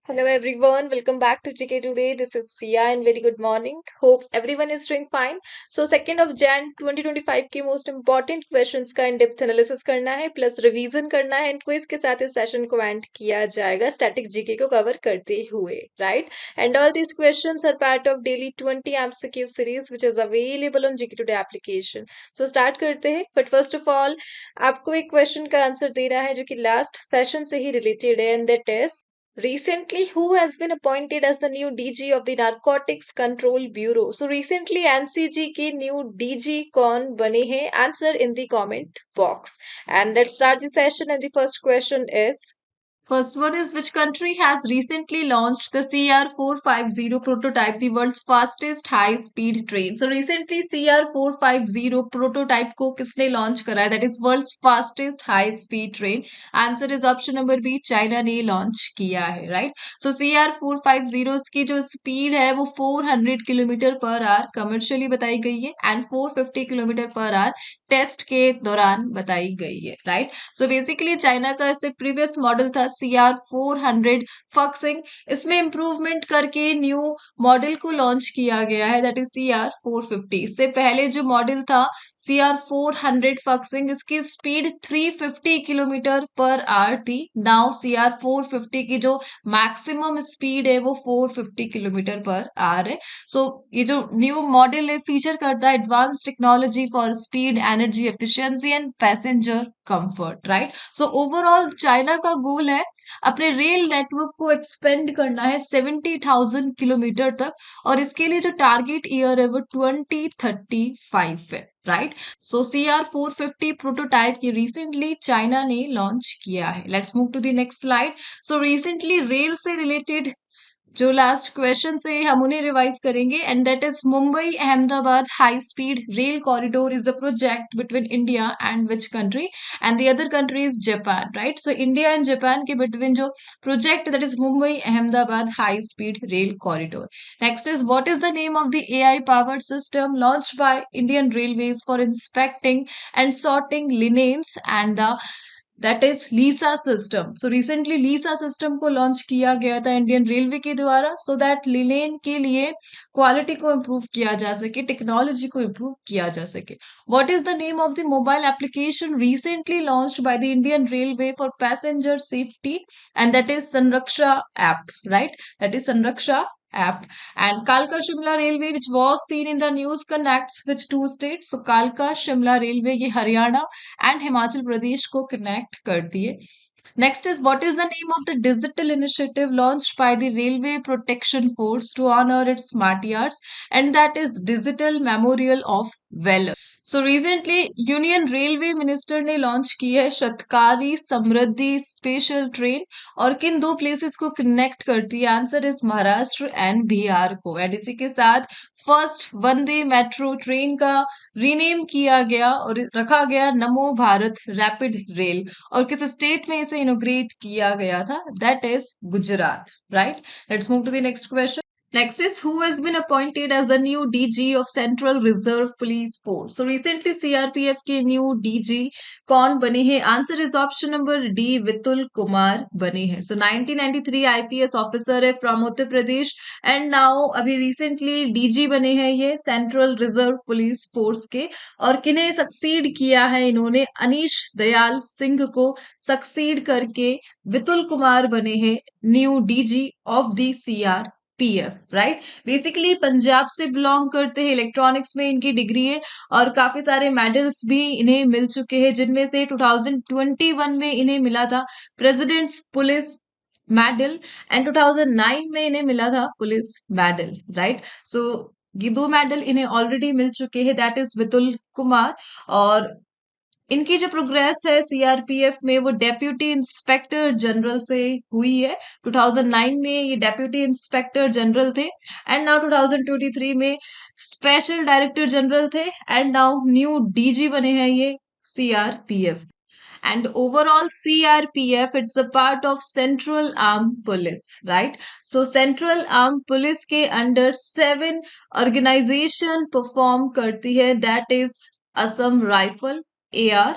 Hello everyone, welcome back to GK Today. This is Sia and very good morning. Hope everyone is doing fine. So 2nd of Jan 2025 के most important questions का in depth analysis करना है plus revision करना है and quiz के साथ इस session को end किया जाएगा static GK को cover करते हुए, right? And all these questions are part of daily 20 MCQ series which is available on GK Today application. So start करते हैं but first of all आपको एक question का आंसर देना है जो कि last session से ही related है and that is recently, who has been appointed as the new DG of the Narcotics Control Bureau? So recently, NCG के new DG कौन बने हैं? Answer in the comment box. And let's start the session. And the first question is. First one is which country has recently launched the CR450 prototype, the world's fastest high-speed train? So recently CR450 prototype को किसने launch करा है? That is world's fastest high-speed train. Answer is option number B. China ने launch किया है, right? So CR450 की जो speed है वो 400 किलोमीटर पर आवर कमर्शियली बताई गई है and 450 kilometre per hour test के दौरान बताई गई है, राइट? सो बेसिकली चाइना का इससे प्रीवियस मॉडल था CR400 फक्सिंग, इसमें इंप्रूवमेंट करके न्यू मॉडल को लॉन्च किया गया है दैट इज CR450। इससे पहले जो मॉडल था CR400 फक्सिंग, इसकी स्पीड 350 किलोमीटर पर आवर थी। नाउ CR450 की जो मैक्सिमम स्पीड है वो 450 किलोमीटर पर आवर है। सो ये जो न्यू मॉडल है फीचर करता है advance technology for speed, energy efficiency and passenger comfort, right? So overall China का गोल है अपने रेल नेटवर्क को एक्सपेंड करना है 70,000 किलोमीटर तक और इसके लिए जो टारगेट ईयर है वो 2035 है, राइट? सो CR450 प्रोटोटाइप ये रिसेंटली चाइना ने लॉन्च किया है। Let's move to the next slide. So recently rail से रिलेटेड जो लास्ट क्वेश्चन से हम उन्हें रिवाइज करेंगे and that is Mumbai Ahmedabad high speed rail corridor is the project between India and which country? And the other country is Japan, right? So India and Japan के between जो project that is Mumbai Ahmedabad high speed rail corridor. Next is what is the name of the AI powered system launched by Indian Railways for inspecting and sorting linens and the that is LISA system. So recently LISA system को launch किया गया था Indian railway के द्वारा so that linen के लिए quality को improve किया जा सके, टेक्नोलॉजी को इम्प्रूव किया जा सके। What is the name of the mobile application recently launched by the Indian railway for passenger safety? And that is संरक्षा ऐप, राइट? दैट इज संरक्षा app. And Kalka Shimla Railway, which was seen in the news, connects which two states? So Kalka Shimla Railway ये Haryana and Himachal Pradesh को connect करती है। Next is what is the name of the digital initiative launched by the Railway Protection Force to honor its martyrs? And that is Digital Memorial of Valor. So recently union railway minister ने launch की है शतकारी समृद्धि special train और किन दो places को connect करती है? Answer is Maharashtra and Bihar को। एंड इसी के साथ फर्स्ट वंदे मेट्रो ट्रेन का रीनेम किया गया और रखा गया नमो भारत रैपिड रेल। और किस स्टेट में इसे इनोग्रेट किया गया था? That is Gujarat, right? Let's move to the next question. Next is who has been appointed as the new DG of Central Reserve Police Force? So recently CRPF के new DG कौन बने हैं? Answer is option number D. Vitul Kumar बने हैं। So 1993 IPS officer है from Uttar Pradesh and now अभी recently DG बने हैं ये Central Reserve Police Force के। और किन्हें सक्सीड किया है इन्होंने? अनीश दयाल सिंह को सक्सीड करके वितुल कुमार बने हैं new DG of the CRPF, right? Basically Punjab से बिलोंग करते हैं, इलेक्ट्रॉनिक्स में इनकी डिग्री है और काफी सारे मेडल्स भी इन्हें मिल चुके हैं जिनमें से 2021 में इन्हें मिला था प्रेसिडेंट्स पुलिस मेडल एंड 2009 में इन्हें मिला था पुलिस मेडल, राइट? सो ये दो मेडल इन्हें ऑलरेडी मिल चुके हैं दैट इज वितुल कुमार। और इनकी जो प्रोग्रेस है सीआरपीएफ में वो डेप्यूटी इंस्पेक्टर जनरल से हुई है। 2009 में ये डेप्यूटी इंस्पेक्टर जनरल थे एंड नाउ 2023 में स्पेशल डायरेक्टर जनरल थे एंड नाउ न्यू डीजी बने हैं ये CRPF. And overall CRPF it's a part of Central Armed Police, right? So Central Armed Police के under 7 organization perform करती है that is Assam Rifle AR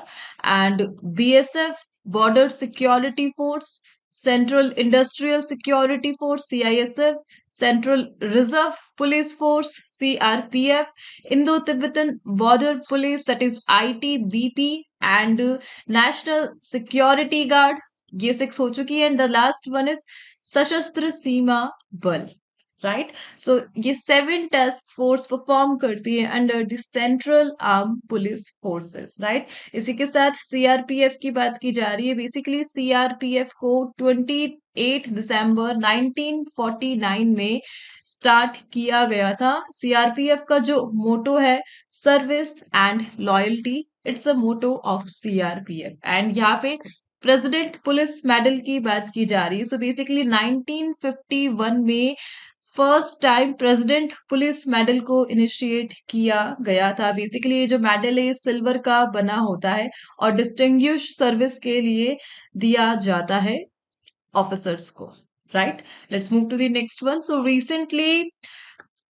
and BSF Border Security Force, Central Industrial Security Force CISF, Central Reserve Police Force CRPF, Indo-Tibetan Border Police that is ITBP, and National Security Guard. ये 6 हो चुकी है, and the last one is सशस्त्र सीमा बल, right. सो ये 7 task force perform करती है under the central arm police forces, right. इसी के साथ सीआरपीएफ की बात की जा रही है. बेसिकली सीआरपीएफ को 28 दिसंबर 1949 में स्टार्ट किया गया था. सीआरपीएफ का जो मोटो है service and loyalty, it's a motto of CRPF. And यहाँ पे प्रेसिडेंट पुलिस मेडल की बात की जा रही है. सो बेसिकली 1951 में first time president police medal को इनिशिएट किया गया था. बेसिकली ये जो मेडल है सिल्वर का बना होता है और डिस्टिंग्विश सर्विस के लिए दिया जाता है ऑफिसर्स को, right. Let's move to the next one. So recently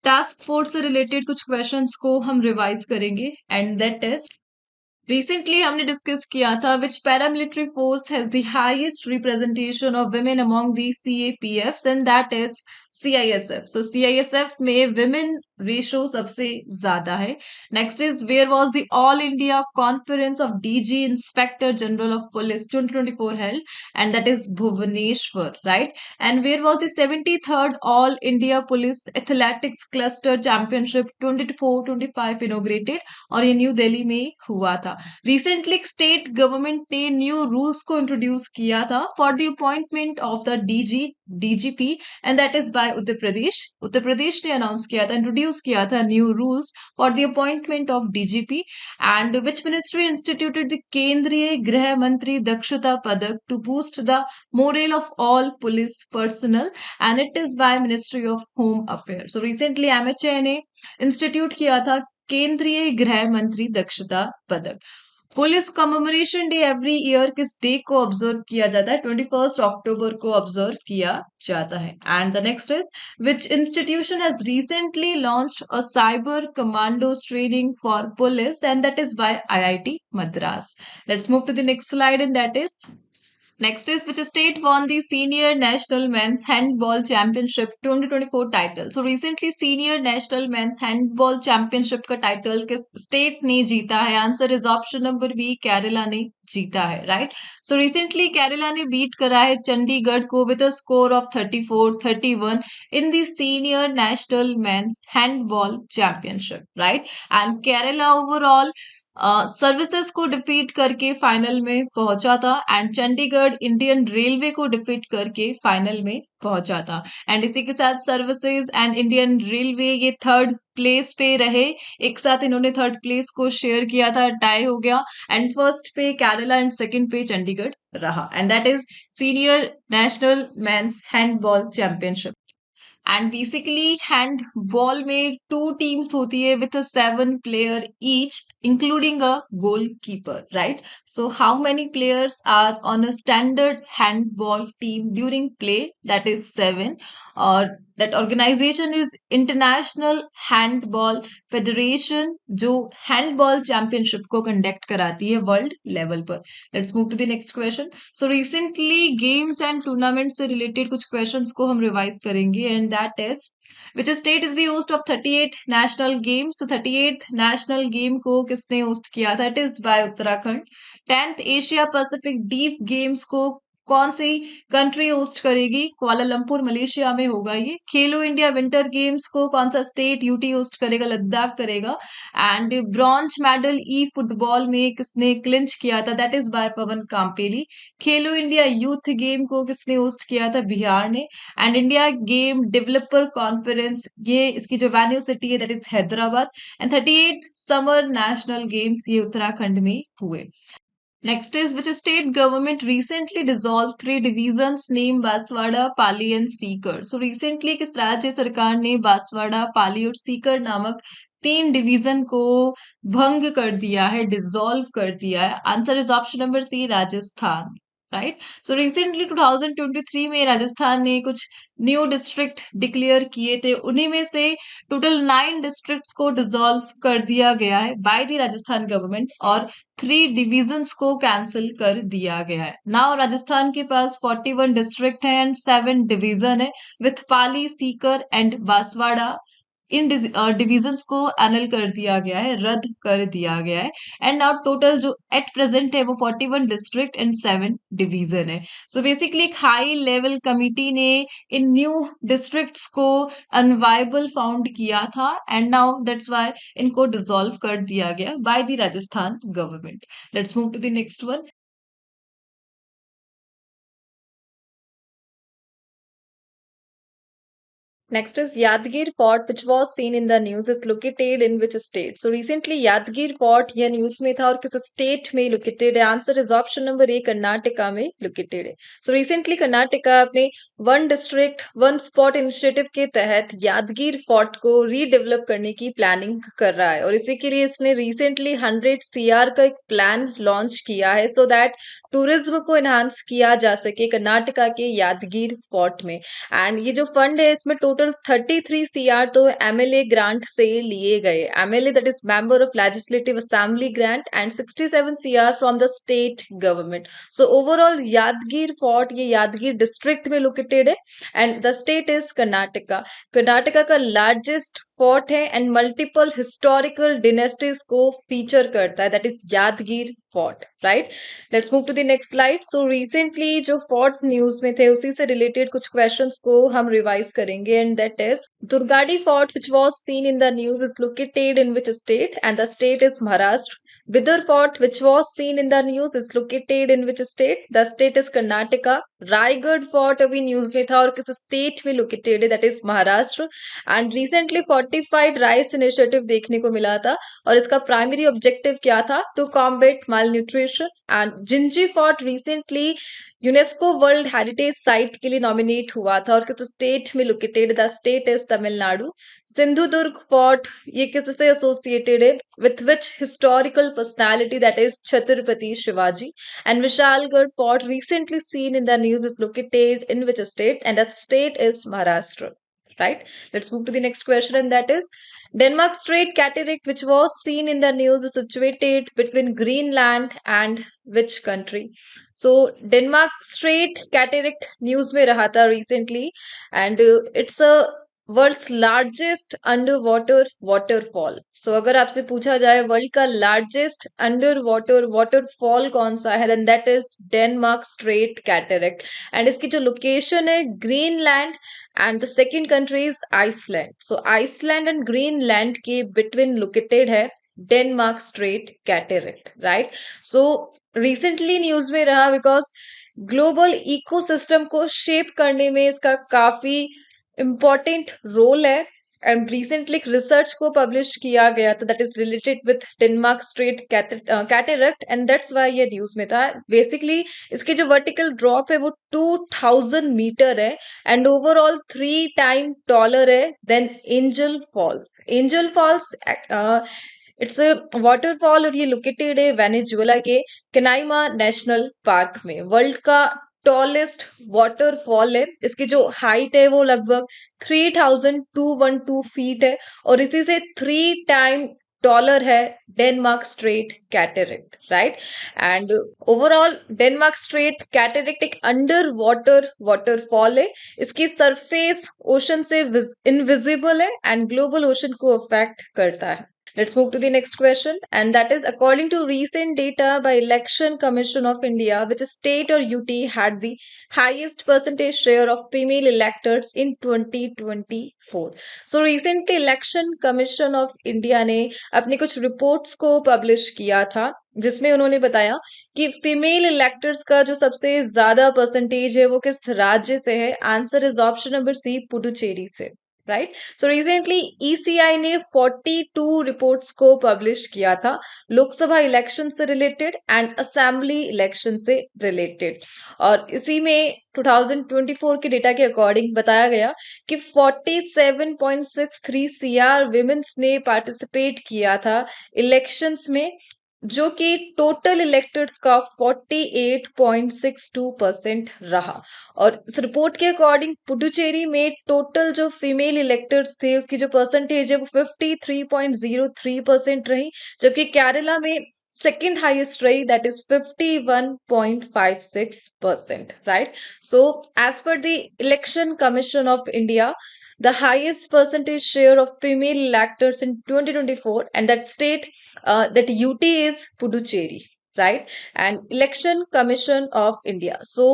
task force से रिलेटेड कुछ क्वेश्चंस को हम रिवाइज करेंगे, एंड दैट इज रिसेंटली हमने डिस्कस किया था which paramilitary force has the highest representation of women among the CAPFs, and that is CISF. So CISF में women ratio सबसे ज्यादा है. Next is where was the all India conference of DG inspector general of police 2024 held, and that is Bhubaneswar, right. And where was the 73rd all India police athletics cluster championship 24-25 inaugurated, और ये new Delhi में हुआ था. Recently state government ने new rules को introduce किया था for the appointment of the DGP, and that is by Uttar Pradesh. Uttar Pradesh ने अनाउंस किया था, इंट्रोड्यूस किया था new rules for the appointment of DGP. And which ministry instituted the केंद्रीय गृह मंत्री दक्षता पदक to boost the morale of all police personnel, and it is by ministry of home affair. So recently MHA ने institute किया था केंद्रीय गृह मंत्री दक्षता पदक. Police commemoration day every year किस डे को ऑब्जर्व किया जाता है? 21 अक्टूबर को ऑब्जर्व किया जाता है. And the next is which institution has recently launched a cyber commandos training for police, and that is by IIT Madras. Let's move to the next slide, and that is next is which state won the Senior National Men's Handball Championship 2024 title. So recently Senior National Men's Handball Championship का title किस state ने जीता है? Answer is option number B, Kerala ने जीता है, right. So recently Kerala ने beat करा है चंडीगढ़ को with a score of 34-31 in the senior national men's handball championship, right. And Kerala overall services को डिफीट करके फाइनल में पहुंचा था, एंड चंडीगढ़ इंडियन रेलवे को डिफीट करके फाइनल में पहुंचा था. एंड इसी के साथ सर्विसेज एंड इंडियन रेलवे ये थर्ड प्लेस पे रहे. एक साथ इन्होंने थर्ड प्लेस को शेयर किया था, टाई हो गया. एंड फर्स्ट पे केरला एंड सेकंड पे चंडीगढ़ रहा, and that is senior national men's handball championship. And basically handball में 2 टीम्स होती है with 7 player each including a goal keeper, right. So how many players are on a standard handball team during play? That is 7. और that organisation is international handball federation, जो handball championship को conduct कराती है world level पर. Let's move to the next question. So recently games and tournament से related कुछ questions को हम रिवाइज करेंगे, and that is which state is the host of 38th national game? So 38th national game को किसने host किया था? It is by Uttarakhand. 10th Asia Pacific deaf games को कौन सी कंट्री होस्ट करेगी? कुआलालंपुर मलेशिया में होगा ये. खेलो इंडिया विंटर गेम्स को कौन सा स्टेट? यूटी होस्ट करेगा, लद्दाख करेगा. And bronze medal E football में किसने क्लिंच किया था? That is bye Pawan काम्पेली. Khelo India youth game को किसने होस्ट किया था? बिहार ने. And India game developer conference, ये इसकी जो वेन्यू सिटी है that is Hyderabad. And 38 summer national games ये उत्तराखंड में हुए. Next is which state government recently dissolved 3 divisions named Banswara, Pali and Sikar? So recently किस राज्य सरकार ने बांसवाड़ा, पाली और सीकर नामक 3 डिवीजन को भंग कर दिया है, डिसॉल्व कर दिया है? Answer is option number C, Rajasthan. Right. So recently 2023 में राजस्थान ने कुछ न्यू डिस्ट्रिक्ट डिक्लेयर किए थे, उन्हीं में से टोटल 9 डिस्ट्रिक्ट्स को डिसॉल्व कर दिया गया है बाय द राजस्थान गवर्नमेंट, और 3 डिविजन्स को कैंसिल कर दिया गया है। नाउ राजस्थान के पास 41 डिस्ट्रिक्ट है एंड 7 डिवीजन है, with Pali, seeker and Banswara. In divisions को एनल कर दिया गया है, रद्द कर दिया गया है। एंड नाउ टोटल जो एट प्रेजेंट है वो 41 डिस्ट्रिक्ट एंड 7 डिवीजन है। सो बेसिकली एक हाई लेवल कमिटी ने इन न्यू डिस्ट्रिक्ट्स को अनवाइबल फाउंड किया था, एंड नाउ दैट्स व्हाई इनको डिसॉल्व कर दिया गया by the Rajasthan government. Let's move to the next one. Next is Yadgir Fort, which was seen in the news, is located in which state? So recently Yadgir Fort ये news में था और किस स्टेट में लोकेटेड है? Answer is option number A, Karnataka में located है। सो रिसेंटली कर्नाटका अपने one district one spot initiative के तहत यादगीर फोर्ट को रीडेवलप करने की प्लानिंग कर रहा है, और इसी के लिए इसने रिसेंटली 100 CR का एक प्लान लॉन्च किया है, सो दैट टूरिज्म को एनहांस किया जा सके कर्नाटका के यादगीर फोर्ट में। एंड ये जो फंड है इसमें टोटल 33 CR तो MLA ग्रांट से लिए गए, MLA that is member of legislative assembly grant, and 67 CR from the state government. So overall Yadgir fort ये यादगीर डिस्ट्रिक्ट में लोकेटेड है, and the state is Karnataka. Karnataka का लार्जेस्ट फोर्ट है एंड मल्टीपल हिस्टोरिकल डिनेस्टीज को feature करता है, that is Yadgir fort, right. Let's move to the next slide. So recently जो fort news में थे उसी से रिलेटेड कुछ क्वेश्चंस को हम रिवाइज करेंगे, and that is Durgadi fort which was seen in the news is located in which state? And the state is Maharashtra. Bidar Fort which was seen in the news is located in which state? The state is Karnataka. Raigarh fort अभी news में था और किस स्टेट में located है? That is Maharashtra. And recently fortified rice initiative देखने को मिला था, और इसका प्राइमरी ऑब्जेक्टिव क्या था? To combat malnutrition. And Gingee fort recently UNESCO world heritage site के लिए नॉमिनेट हुआ था और किस स्टेट में located? The state is Tamil Nadu. Sindhudurg fort ये किससे एसोसिएटेड है? With which historical personality? That is Chhatrapati Shivaji. And Vishalgarh Fort, recently seen in the news, is located in which state? And that state is Maharashtra. Right? Let's move to the next question, and that is Denmark Strait Cataract, which was seen in the news, is situated between Greenland and which country? So Denmark Strait Cataract news में रहा था recently, and it's a world's largest underwater waterfall. सो अगर आपसे पूछा जाए world का largest underwater waterfall कौन सा है, then that is Denmark strait cataract, and इसकी जो लोकेशन है Greenland, and the second country is Iceland. So Iceland and Greenland के बिटवीन लोकेटेड है Denmark strait cataract, right. So recently news में रहा बिकॉज ग्लोबल इकोसिस्टम को shape करने में इसका काफी इम्पॉर्टेंट रोल है, एंड रिसेंटली एक रिसर्च को पब्लिश किया गया था that is related with Denmark strait cataract, and that's why ये न्यूज में था। बेसिकली इसकी जो वर्टिकल ड्रॉप है वो 2000 मीटर है, एंड ओवरऑल 3 टाइम टॉलर है than Angel Falls. Angel Falls it's waterfall, और ये लोकेटेड है वेनेजुएला के कनाइमा नेशनल पार्क में। वर्ल्ड का टॉलेस्ट वाटरफॉल है, इसकी जो हाइट है वो लगभग 3212 फीट है, और इसी से 3 टाइम टॉलर है Denmark strait cataract, right. And overall Denmark strait cataract एक अंडर वाटर वाटरफॉल है, इसकी सरफेस ओशन से इनविजिबल है एंड ग्लोबल ओशन को अफेक्ट करता है। Let's move to the next question, and that is according to recent data by Election Commission of India, which state or UT had the highest percentage share of female electors in 2024? So recently Election Commission of India ने अपनी कुछ reports को publish किया था, जिसमें उन्होंने बताया कि फीमेल इलेक्टर्स का जो सबसे ज्यादा परसेंटेज है वो किस राज्य से है? Answer is option number C, Puducherry से, राइट। सो रिसेंटली ईसीआई ने 42 रिपोर्ट्स को पब्लिश किया था, लोकसभा इलेक्शन से रिलेटेड एंड असेंबली इलेक्शन से रिलेटेड, और इसी में 2024 के डेटा के अकॉर्डिंग बताया गया कि 47.63 CR विमेन्स ने पार्टिसिपेट किया था इलेक्शंस में, जो कि टोटल इलेक्टेड्स का 48.62% रहा। और इस रिपोर्ट के अकॉर्डिंग पुडुचेरी में टोटल जो फीमेल इलेक्टेड्स थे उसकी जो परसेंटेज है वो 53.03% रही, जबकि केरला में सेकेंड हाईएस्ट रही, that is 51.56%, right. So as पर the election commission of India, the highest percentage share of female electors in 2024, and that state, that UT is Puducherry, right? And Election Commission of India. So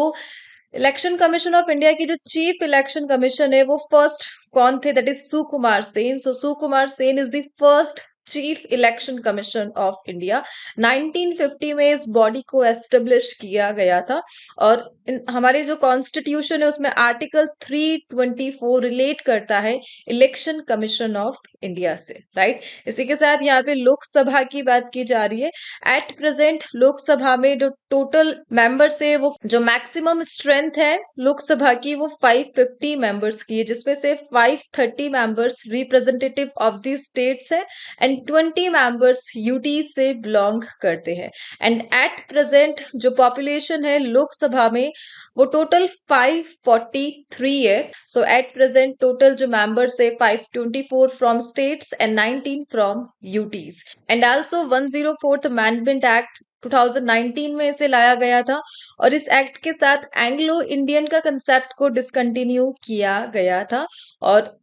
election commission of India की जो chief election commission है वो first कौन थे, that is Sukumar Sen. So Sukumar Sen is the first chief election commission of India. 1950 में इस body को establish किया गया था। और हमारे जो कॉन्स्टिट्यूशन है उसमें आर्टिकल 324 रिलेट करता है इलेक्शन कमीशन ऑफ इंडिया से, राइट। इसी के साथ यहाँ पे लोकसभा की बात की जा रही है। एट प्रेजेंट लोकसभा में जो टोटल मेंबर्स है वो जो मैक्सिमम स्ट्रेंथ है लोकसभा की वो 550 मेंबर्स की है, जिसमें से 530 members representative of the states है एंड 20 मेंबर्स यूटी से बिलोंग करते हैं। एंड एट प्रेजेंट जो पॉपुलेशन है लोकसभा में वो टोटल 543 है। सो एट प्रेजेंट टोटल जो मेंबर्स है 524 from states and 19 from UTs. And also 104th amendment act 2019 में इसे लाया गया था, और इस एक्ट के साथ एंग्लो इंडियन का कंसेप्ट को डिसकंटिन्यू किया गया था। और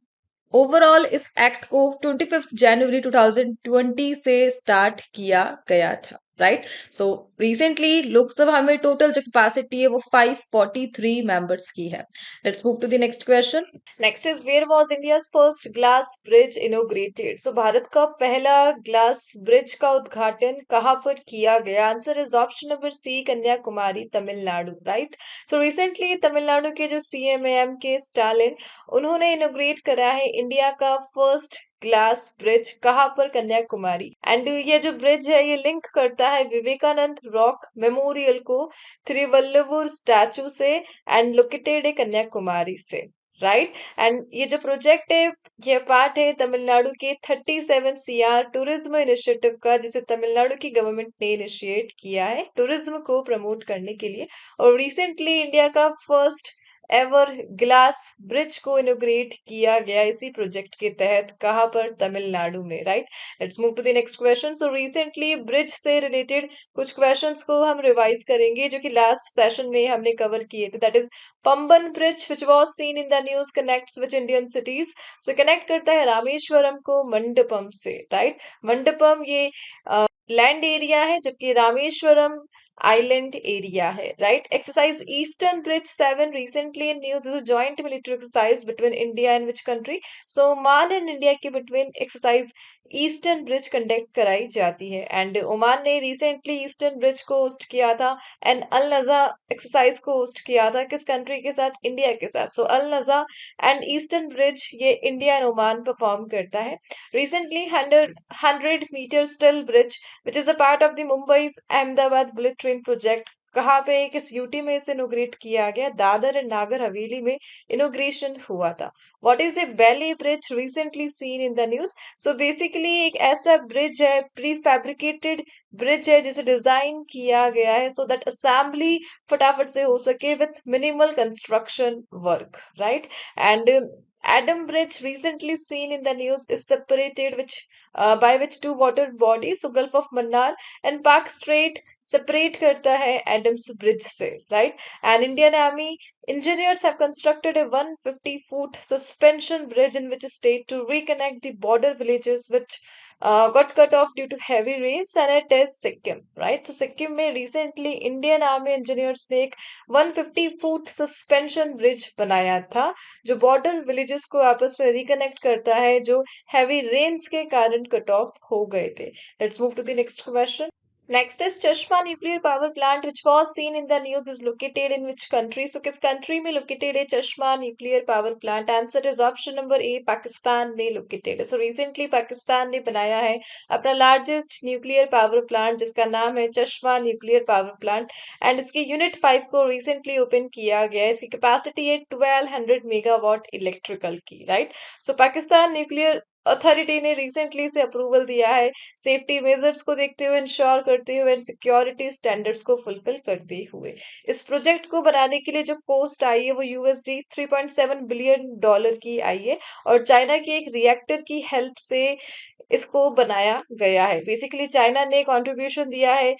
ओवरऑल इस एक्ट को 25 जनवरी 2020 से स्टार्ट किया गया था, राइट। सो रिसेंटली लोकसभा में टोटल जो कैपेसिटी है वो 543 मेंबर्स की है। Let's move to the next question. Next is where was India's first glass bridge inaugurated. So Bharat का पहला ग्लास ब्रिज का उद्घाटन कहाँ पर किया गया? Answer is option number C, Kanyakumari, Tamil Nadu, right. So recently Tamil Nadu के जो सीएम है एम के स्टालिन, उन्होंने इनोग्रेट करा है इंडिया का फर्स्ट ग्लास ब्रिज। कहाँ पर? कन्याकुमारी। एंड ये जो ब्रिज है ये लिंक करता है विवेकानंद रॉक मेमोरियल को त्रिवल्लुवर स्टैचू से एंड लोकेटेड है कन्याकुमारी से, राइट। एंड ये जो प्रोजेक्ट है ये पार्ट है तमिलनाडु के 37 सीआर टूरिज्म इनिशिएटिव का, जिसे तमिलनाडु की गवर्नमेंट ने इनिशिएट किया है टूरिज्म को प्रमोट करने के लिए। और रिसेंटली इंडिया का फर्स्ट एवर ग्लास ब्रिज को इनोग्रेट किया गया इसी प्रोजेक्ट के तहत। कहाँ पर? तमिलनाडु में, right. Let's move to the next question. So recently bridge से रिलेटेड कुछ क्वेश्चंस को हम रिवाइज करेंगे जो कि लास्ट सेशन में हमने कवर किए थे। That is Pamban bridge which was scene in the news connects which Indian cities. So connect करता है रामेश्वरम को मंडपम से, राइट। मंडपम ये लैंड एरिया है, जबकि रामेश्वरम आइलैंड एरिया है, right. Exercise eastern bridge 7 recently in news is joint military exercise between India and which country? So Oman and India के between exercise eastern bridge conduct कराई जाती है। एंड ओमान ने recently eastern bridge को host किया था and अल नजा exercise को होस्ट किया था किस कंट्री के साथ? इंडिया के साथ। So Al Najah and Eastern Bridge ये इंडिया एंड ओमान परफॉर्म करता है। Recently 100 metre steel bridge which is a part of the Mumbai's Ahmedabad bullet train project, कहाँ पे? किस यूटी में इसे इनोग्रेट किया गया? दादर एंड नागर हवेली में इनोग्रेशन हुआ था। What is a Bailey bridge recently seen in the news? So basically एक ऐसा ब्रिज है, प्री फैब्रिकेटेड ब्रिज है जिसे डिजाइन किया गया है सो दैट असेंबली फटाफट से हो सके with minimal construction work, right. And Adam Bridge, recently seen in the news, is separated by which two water bodies, so Gulf of Mannar and Park Strait separate करता है Adams Bridge से, right? And Indian Army engineers have constructed a 150-foot suspension bridge in which state to reconnect the border villages which got cut off due to heavy rains, and it is Sikkim, right? So Sikkim में recently Indian Army engineers ने एक 150-foot suspension bridge बनाया था जो border villages को आपस में reconnect करता है जो हैवी रेन्स के कारण कट ऑफ हो गए थे। Let's move to the next question. Next is Chashma nuclear power plant which was seen in the news is located in which country? So किस country में located है Chashma nuclear power plant? Answer is option number A, Pakistan में located है। So recently Pakistan ने बनाया है अपना largest nuclear power plant जिसका नाम है चश्मा nuclear power plant, एंड इसकी यूनिट 5 को रिसेंटली ओपन किया गया है। इसकी कैपेसिटी है 1200 मेगावाट इलेक्ट्रिकल की, राइट। सो पाकिस्तान न्यूक्लियर अथॉरिटी ने रिसेंटली से अप्रूवल दिया है सेफ्टी मेजर्स को देखते हुए, इंश्योर करते हुए एंड सिक्योरिटी स्टैंडर्ड्स को फुलफिल करते हुए। इस प्रोजेक्ट को बनाने के लिए जो कॉस्ट आई है वो यूएसडी 3.7 बिलियन डॉलर की आई है और चाइना की एक रिएक्टर की हेल्प से इसको बनाया गया है। बेसिकली चाइना ने कंट्रीब्यूशन दिया है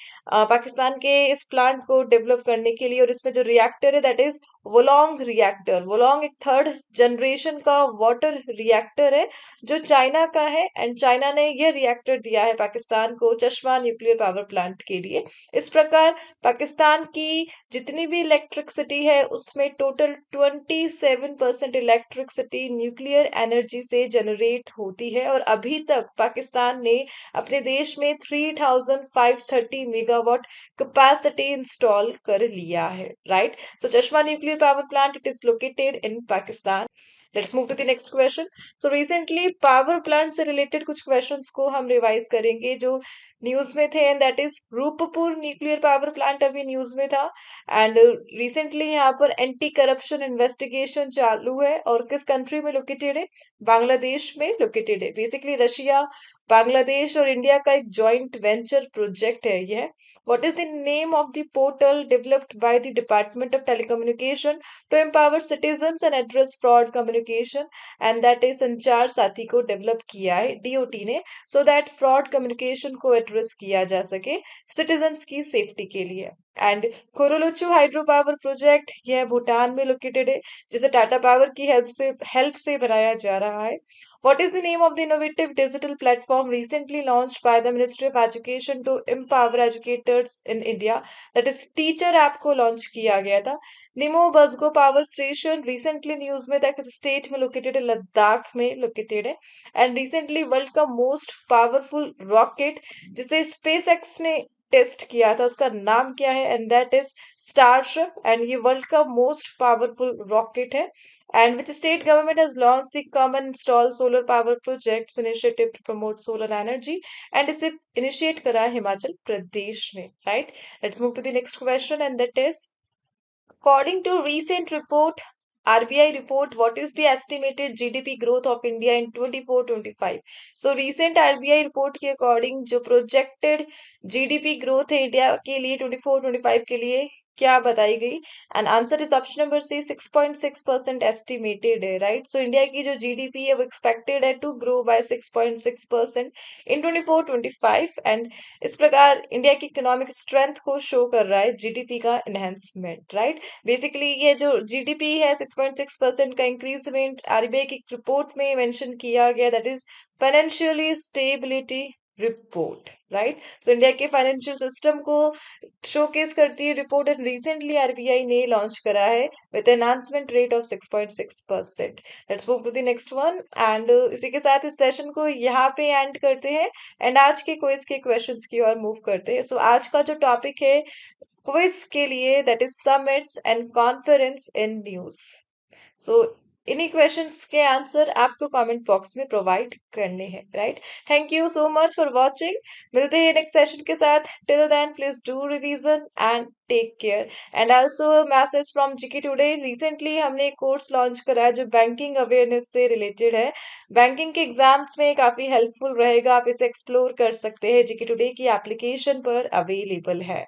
पाकिस्तान के इस प्लांट को डेवलप करने के लिए और इसमें जो रिएक्टर है दैट इज वोलोंग रिएक्टर। वोलोंग एक थर्ड जनरेशन का वाटर रिएक्टर है जो चाइना का है एंड चाइना ने यह रिएक्टर दिया है पाकिस्तान को चश्मा न्यूक्लियर पावर प्लांट के लिए। इस प्रकार पाकिस्तान की जितनी भी इलेक्ट्रिसिटी है उसमें टोटल 27% इलेक्ट्रिसिटी न्यूक्लियर एनर्जी से जनरेट होती है और अभी तक पाकिस्तान ने अपने देश में 3530 मेगावाट कैपेसिटी इंस्टॉल कर लिया है, right? So Chashma nuclear power plant, it is located in Pakistan. Let's move to the next question. So recently power plant से related कुछ questions को हम रिवाइज करेंगे जो न्यूज में थे and that is Rooppur nuclear power plant अभी news में था एंड रिसेंटली यहाँ पर एंटी करप्शन इन्वेस्टिगेशन चालू है और किस कंट्री में लोकेटेड है? बांग्लादेश में लोकेटेड है। बेसिकली रशिया, बांग्लादेश और इंडिया का एक जॉइंट वेंचर प्रोजेक्ट है यह। What is the name of the portal developed by the Department of Telecommunication to empower citizens and address fraud communication? And that is संचार साथी को डेवलप किया है डीओटी ने सो दैट फ्रॉड कम्युनिकेशन को address किया जा सके सिटीजन्स की सेफ्टी के लिए। एंड कोरोलोचू हाइड्रो पावर प्रोजेक्ट यह भूटान में लोकेटेड है जिसे टाटा पावर की हेल्प से बनाया जा रहा है। What is the name of the innovative digital platform recently launched by the Ministry of Education to empower educators in India? That is Teacher App को लॉन्च किया गया था। निमो बसगो पावर स्टेशन रिसेंटली न्यूज में था किस स्टेट में लोकेटेड है? लद्दाख में लोकेटेड है। एंड रिसेंटली वर्ल्ड का मोस्ट पावरफुल रॉकेट जिसे स्पेस एक्स ने टेस्ट किया था उसका नाम क्या है? And that is starship and ये वर्ल्ड का मोस्ट पावरफुल रॉकेट है। And which state government has launched the common install solar power projects initiative to promote solar energy and इसे initiate करा है हिमाचल प्रदेश में, right? Let's move to the next question and that is according to recent report RBI report, what is the estimated GDP growth of India in 24-25? So recent RBI report के according जो projected GDP growth है India के लिए 24-25 के लिए क्या बताई गई? And answer is option number C 6.6% estimated है, राइट? सो इंडिया की जो जीडीपी है वो एक्सपेक्टेड है to grow by 6.6% in 24-25 and इस प्रकार इंडिया की इकोनॉमिक स्ट्रेंथ को शो कर रहा है जीडीपी का एनहेंसमेंट, राइट? बेसिकली ये जो जीडीपी है 6.6% का इंक्रीजमेंट आरबीआई की रिपोर्ट में मेंशन किया गया that is financially stability report, right? So India के फाइनेंशियल सिस्टम को शोकेस करती है रिपोर्ट एंड रिसेंटली आरबीआई ने लॉन्च करा है with enhancement rate of 6.6%। Let's move to the next one and इसी के साथ इस सेशन को यहाँ पे एंड करते हैं एंड आज के क्विज के क्वेश्चंस की ओर मूव करते हैं। सो आज का जो टॉपिक है क्विज के लिए that is summits and conference in news. So इन्हीं क्वेश्चंस के आंसर आपको कमेंट बॉक्स में प्रोवाइड करने हैं, right? Thank you so much for watching. मिलते हैं नेक्स्ट सेशन के साथ। Till then please do revision and take care and also message from GK today. Recently हमने एक कोर्स लॉन्च करा है जो बैंकिंग अवेयरनेस से रिलेटेड है। बैंकिंग के एग्जाम्स में काफी हेल्पफुल रहेगा, आप इसे एक्सप्लोर कर सकते हैं। जीके टुडे की एप्लीकेशन पर अवेलेबल है।